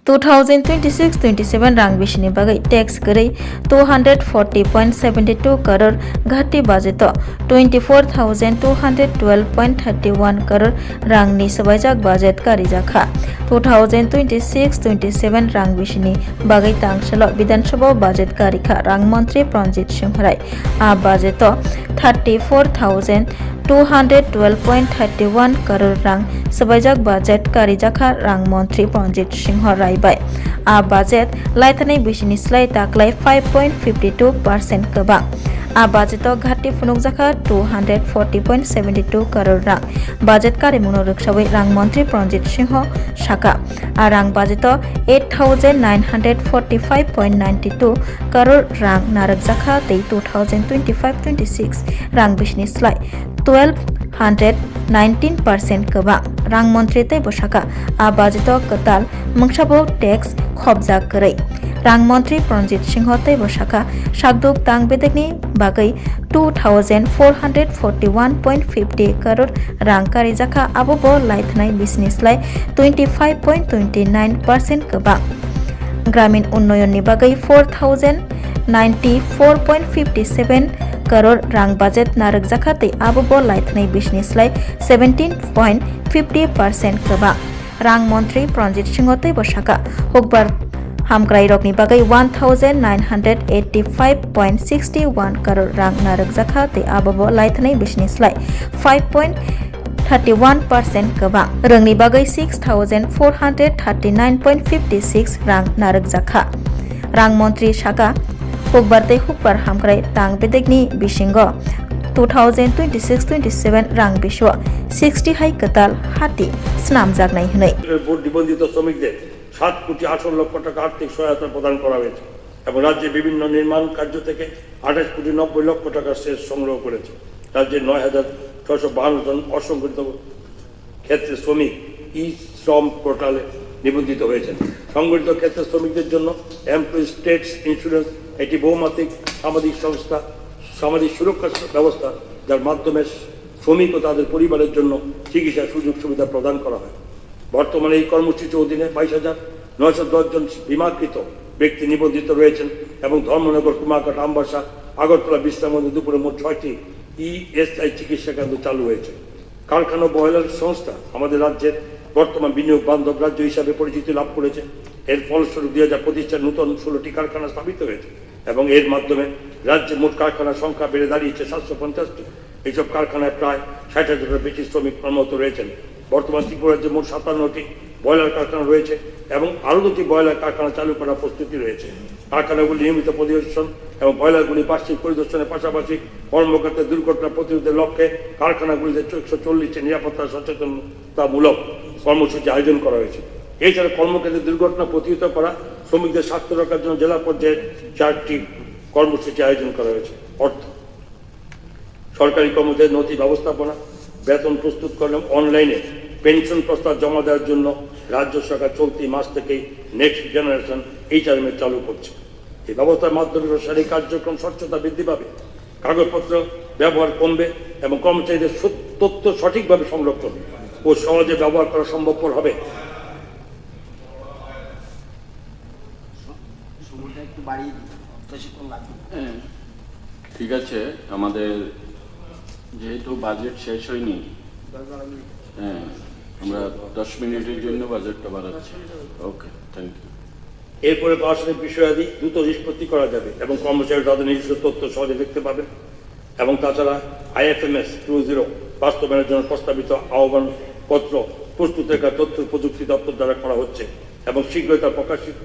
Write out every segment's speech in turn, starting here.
2026-27 rang bishini bagai tax gari 240.72 crore ghati budget 24,212.31 crore rang ni sabaijak budget kari jakha 2026-27 rang bishini bagai tangshalo Bidhan Sabha budget kari kha rang mantri Pranjit Singh Rai a budget 34,212.31 crore rang sabaijak budget kari jakha rang mantri Pranjit Singh Rai bai a budget laithanai bisini slai taklai 5.52% kebang a budget ghati phunukjaka 240.72 crore rang budget kari muno ruksabai rang mantri Pranjit Singh Saka a rang budget 8,945.92 crore rang narakjaka tei 2025-26 rang bisini slai 1219% kebang rang mantri tei bosaka a budget katal mungsabo tax khobja korai rang mantri Pranjit Singh tei bosaka sakduk tang bedekni bagai 2,441.50 crore rang kari jakha abobo laithanai business lai 25.29% kebang gramin unnoyon ni bagai 4,094.57 crore rang budget narak jakha tei abobo laithanai business lai 17.50% kebang rang mantri Pranjit Singh tei bosaka hokbar hamkrai rokni bagai 1,985.61 crore rang narak jakha tei abobo laithanai business lai 5.31% kebang rangni bagai 6,439.56 rang narak jakha rang mantri Saka hokbar tei hokbar hamkrai tang bedekni bisingo 2026-27 rang biswa 60 hai katal hati snamjak nai hunai board নিবন্ধিত শ্রমিকদের 7 কোটি 18 লক্ষ টাকা আর্থিক সহায়তা প্রদান করা হয়েছে এবং রাজ্যে বিভিন্ন নির্মাণ কার্য থেকে 28 কোটি 90 লক্ষ টাকা সেচ সংগ্রহ করেছে রাজ্যের 9,652 জন অসংগঠিত ক্ষেত্রে শ্রমিক ই শ্রম পোর্টালে নিবন্ধিত হয়েছেন সংগঠিত ক্ষেত্রে শ্রমিকদের জন্য এমপ্লয়ি স্টেটস ইন্স্যুরেন্স একটি বহুমাত্রিক সামাজিক সংস্থা সামাজিক সুরক্ষা ব্যবস্থা যার মাধ্যমে শ্রমিক ও তাদের পরিবারের জন্য চিকিৎসা সুযোগ সুবিধা প্রদান করা হয় বর্তমানে এই কর্মসূচির অধীনে 22,910 জন বীমাকৃত ব্যক্তি নিবন্ধিত রয়েছেন এবং ধর্মনগর কুমারঘাট আমবাসা আগরতলা বিশ্রামগঞ্জ দুপুরে মোট 6টি ইএসআই চিকিৎসা কেন্দ্র চালু হয়েছে কারখানা বয়লার সংস্থা আমাদের রাজ্যের বর্তমান বিনিয়োগ বান্ধব রাজ্য হিসাবে পরিচিতি লাভ করেছে এর ফলস্বরূপ 2025 সালে নতুন 16টি কারখানা স্থাপিত হয়েছে এবং এর মাধ্যমে রাজ্যে মোট কারখানার সংখ্যা বেড়ে দাঁড়িয়েছে 750টি এইসব কারখানায় প্রায় 60,000-এর বেশি শ্রমিক কর্মরত রয়েছেন বর্তমান ত্রিপুরা রাজ্যে মোট 57টি বয়লার কারখানা রয়েছে এবং আরও 2টি বয়লার কারখানা চালু করার প্রস্তুতি রয়েছে কারখানাগুলি নিয়মিত পরিদর্শন এবং বয়লারগুলি বার্ষিক পরিদর্শনের পাশাপাশি কর্মক্ষেত্রে দুর্ঘটনা প্রতিরোধের লক্ষ্যে কারখানাগুলিতে 140টি নিরাপত্তা সচেতনতামূলক কর্মসূচি আয়োজন করা হয়েছে এছাড়া কর্মক্ষেত্রে দুর্ঘটনা প্রতিহত করা শ্রমিকদের স্বাস্থ্য রক্ষার জন্য জেলা পর্যায়ে 4টি কর্মসূচি আয়োজন করা হয়েছে অর্থ সরকারি কর্মচারীদের নথি ব্যবস্থাপনা বেতন প্রস্তুত করলে অনলাইনে পেনশন প্রস্তাব জমা দেওয়ার জন্য রাজ্য সরকার চলতি মাস থেকেই নেক্সট জেনারেশন HRM চালু করছে এই ব্যবস্থার মাধ্যমে প্রশাসনিক কার্যক্রম স্বচ্ছতা বৃদ্ধি পাবে কাগজপত্র ব্যবহার কমবে এবং কর্মচারীদের তথ্য সঠিকভাবে সংরক্ষণ ও সহজে ব্যবহার করা সম্ভবপর হবে ঠিক আছে আমাদের যেহেতু বাজেট শেষ হয়নি হ্যাঁ আমরা 10 মিনিটের জন্য বাজেটটা বাড়াচ্ছি ওকে থ্যাংক ইউ এরপরে প্রশাসনিক বিষয়াদি দ্রুত নিষ্পত্তি করা যাবে এবং কর্মচারী তাদের নিজস্ব তথ্য সহজে দেখতে পাবেন এবং তাছাড়া IFMS 2.0 বাস্তবায়নের জন্য প্রস্তাবিত আহ্বানপত্র প্রস্তুতের কাজ তথ্য প্রযুক্তি দপ্তর দ্বারা করা হচ্ছে এবং শীঘ্রই তা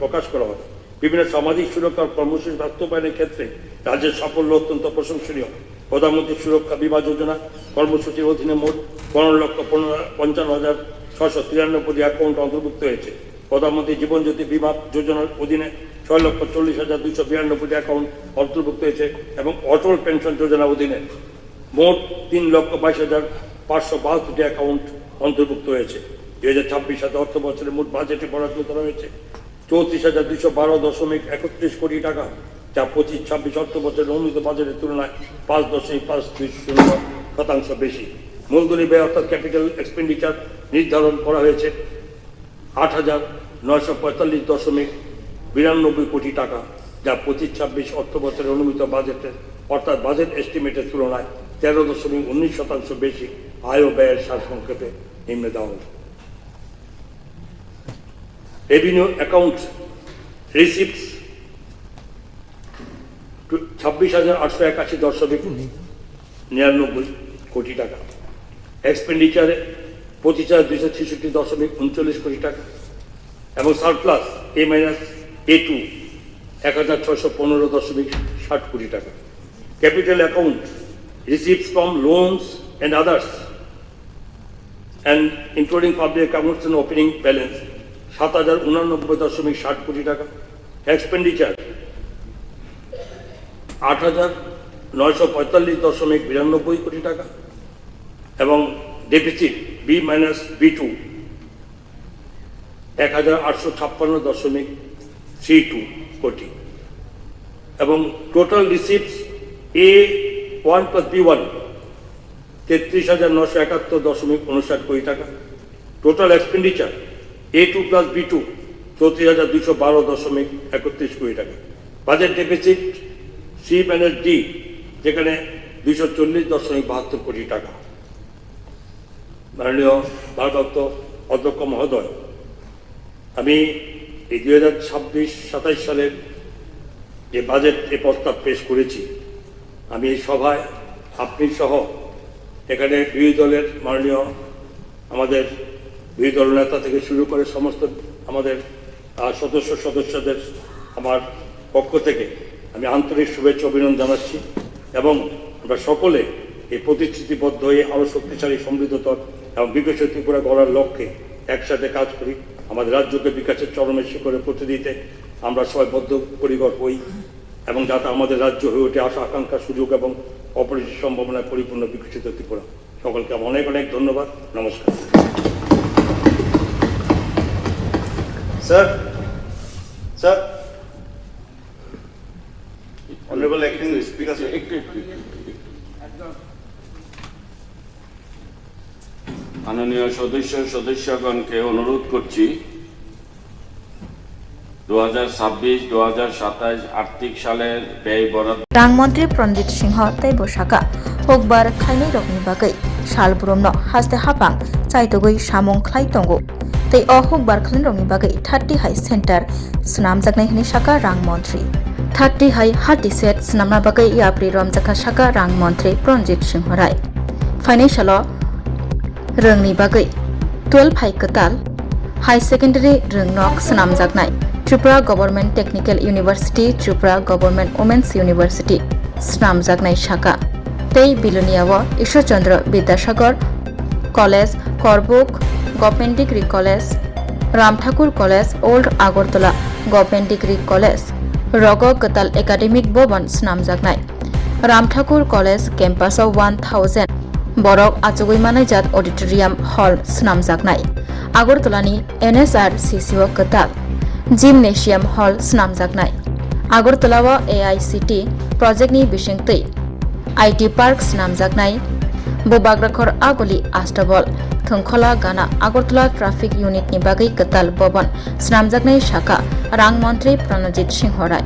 প্রকাশ করা হবে বিভিন্ন সামাজিক সুরক্ষার কর্মসূচি বাস্তবায়নের ক্ষেত্রে রাজ্যের সাফল্য অত্যন্ত প্রশংসনীয় প্রধানমন্ত্রী সুরক্ষা বীমা যোজনা কর্মসূচির অধীনে মোট 15,55,693টি অ্যাকাউন্ট অন্তর্ভুক্ত হয়েছে প্রধানমন্ত্রী জীবন জ্যোতি বীমা যোজনার অধীনে 6,40,292টি অ্যাকাউন্ট অন্তর্ভুক্ত হয়েছে এবং অটল পেনশন যোজনার অধীনে মোট 3,22,572টি অ্যাকাউন্ট অন্তর্ভুক্ত হয়েছে 2026 অর্থ বছরের মোট বাজেটে বরাদ্দ করা হয়েছে 34,212.31 কোটি টাকা যা 25-26 অর্থ বছরের অনুমিত বাজেটের তুলনায় 5.520% বেশি মূলধনী ব্যয় অর্থাৎ ক্যাপিটাল এক্সপেন্ডিচার নির্ধারণ করা হয়েছে 8,000 945.92 কোটি টাকা, যা 25-26 অর্থ বছরের অনুমিত বাজেটের অর্থাৎ বাজেট এস্টিমেটের তুলনায় 13.19% বেশি আয় ও ব্যয়ের সারসংক্ষেপে নিম্নে দেওয়া হয়েছে। রেভিনিউ অ্যাকাউন্ট রিসিপ্টস 26,881.99 কোটি টাকা, এক্সপেন্ডিচারে 25,266.39 কোটি টাকা এবং সারপ্লাস A-A2 1,615.60 কোটি টাকা। Capital account receipts from loans and others and including public accounts and opening balance 7,089.60 কোটি টাকা, এক্সপেন্ডিচার 8,945.92 কোটি টাকা এবং ডেফিসিট B-B2 1,856.32 কোটি এবং total receipts A1 plus B1 33,971.59 কোটি টাকা, total expenditure A2 plus B2 34,212.31 কোটি টাকা, বাজেট ডেফিসিট C-D যেখানে 240.72 কোটি টাকা। মাননীয় ভারপ্রাপ্ত অধ্যক্ষ মহোদয়, আমি এই 2026-27 সালের যে বাজেট প্রস্তাব পেশ করেছি, আমি এই সভায় আপনি সহ এখানে বিরোধী দলের মাননীয় আমাদের বিরোধী দল নেতা থেকে শুরু করে সমস্ত আমাদের সদস্যদের আমার পক্ষ থেকে আমি আন্তরিক শুভেচ্ছা অভিনন্দন জানাচ্ছি এবং আমরা সকলে এই প্রতিশ্রুতিবদ্ধ হয়ে আরও শক্তিশালী সমৃদ্ধতর এবং বিকশিত ত্রিপুরা গড়ার লক্ষ্যে একসাথে কাজ করি। আমাদের রাজ্যকে বিকাশের চরমে শিখরে পৌঁছে দিতে আমরা সবাই বদ্ধপরিকর হই এবং যাতে আমাদের রাজ্য হয়ে ওঠে আশা আকাঙ্ক্ষা সুযোগ এবং অপরিচিত সম্ভাবনায় পরিপূর্ণ বিকশিত ত্রিপুরা। সকলকে অনেক অনেক ধন্যবাদ, নমস্কার। Sir, Honorable Acting Speaker, sir. মাননীয় সদস্যগণকে অনুরোধ করছি 2026-2027 আর্থিক সালের ব্যয় বরাদ্দ রাংমন্ত্রী প্রণজিৎ সিংহ তাই বসাকা হকবার খাইনাই রকনি বাগै সাল ब्रह्मनो हास्ते हापां चाइतगै सामुं ख्लाइ तंगो तै अ हकबार खाइन रकनि बागै 30 हाई सेन्टार स्नामजाकनाय हिनि साका रांमन्त्री 30 हाई हाटी सेट स्नामना बागै याप्रि रमजाका साका रांमन्त्री प्रणजिৎ सिंह राय फाइनान्सियल रोंनि बागै 12 हाई कताल हाई सेकेन्डारि रोंनक स्नामजाकनाय Tripura government technical university Tripura government women's university स्नामजाकनाय साका तै बिलुनियाव Ishwarchandra Vidyasagar college Karbook government degree college Ramthakur college old Agartala government degree college रग कताल एकाडेमिक भवन स्नामजाकनाय रामठाकुर कलेज केम्पासाव 1000 बरक आचुगैमानायजात अडिटोरियाम हल स्नामजाकनाय आगरतलानि NSRCCO कताल जिमनेशियाम हल स्नामजाकनाय आगरतलाव AICT प्रजेक्टनि बिसिंतै IT पार्क स्नामजाकनाय बोबाग्राखर आगलि आस्ताबल थंखला गाना आगरतला ट्राफिक यूनिटनि बागै कताल भवन स्नामजाकनाय साका रांमन्त्री प्रणजिৎ सिंह राय।